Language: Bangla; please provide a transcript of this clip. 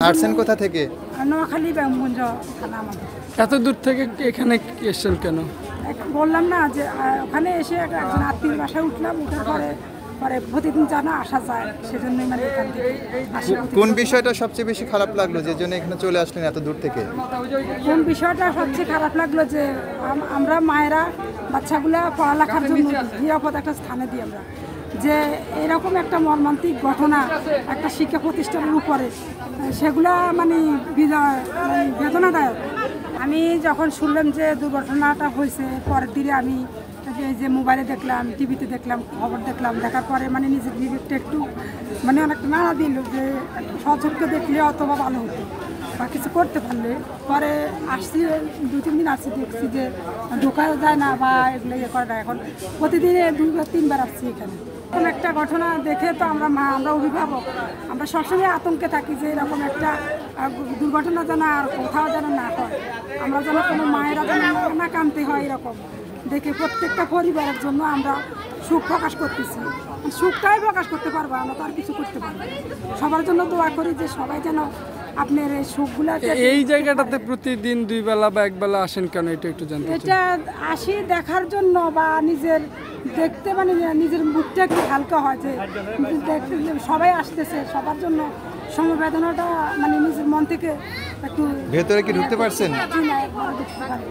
আসছেন কোথা থেকে? নোয়াখালী ব্যায়ামগঞ্জ থানা আমাদের। এত দূর থেকে এখানে এসেছেন কেন? বললাম না যে ওখানে এসে একজন আত্মীয় বাসায় উঠলাম, উঠার পরে পরে প্রতিদিন জানা আসা যায়, সেজন্যই মানে এখান থেকে আসি। কোন বিষয়টা সবচেয়ে বেশি খারাপ লাগলো যে জন্য এখানে চলে আসলেন এত দূর থেকে? কোন বিষয়টা সবচেয়ে খারাপ লাগলো যে আমরা মায়েরা বাচ্চাগুলা পড়ালেখার জন্য নিরাপদ একটা স্থানে দিই আমরা, যে এরকম একটা মর্মান্তিক ঘটনা একটা শিক্ষা প্রতিষ্ঠানের উপরে, সেগুলা মানে বেদনাদায়ক। আমি যখন শুনলাম যে দুর্ঘটনাটা হয়েছে, পরের দিনে আমি এই যে মোবাইলে দেখলাম, টিভিতে দেখলাম, খবর দেখলাম, দেখার পরে মানে নিজের বিবেকটা একটু মানে অনেকটা নাড়া দিল যে সচক্ষে দেখলে অথবা ভালো হতো বা কিছু করতে পারলে। পরে আসছি 2-3 দিন আসছি, দেখছি যে ঢোকা যায় না বা এগুলো ইয়ে করে না। এখন প্রতিদিনে 2-3 বার আসছি এখানে। এরকম একটা ঘটনা দেখে তো আমরা অভিভাবক, আমরা সবসময় আতঙ্কে থাকি যে এরকম একটা দুর্ঘটনা যেন আর কোথাও যেন না হয়, আমরা যেন কোনো মায়েরা যেন না কানতে হয়। এরকম দেখে প্রত্যেকটা পরিবারের জন্য আমরা সুখ প্রকাশ করতেছি, সুখটাই প্রকাশ করতে পারবো, আমরা তো আর কিছু করতে পারবো। সবার জন্য দোয়া করি যে সবাই যেন আপনার এই সুখগুলা। এই জায়গাটাতে প্রতিদিন 2 বেলা বা 1 বেলা আসেন কেন, এটা একটু জানতে চাই। এটা আসি দেখার জন্য বা নিজের দেখতে, মানে নিজের মুখটা একটু হালকা হয় যে দেখতে সবাই আসতেছে, সবার জন্য সমবেদনাটা মানে নিজের মন থেকে একটু। ভেতরে কি ঢুকতে পারছেন? ঢুকতে পারি।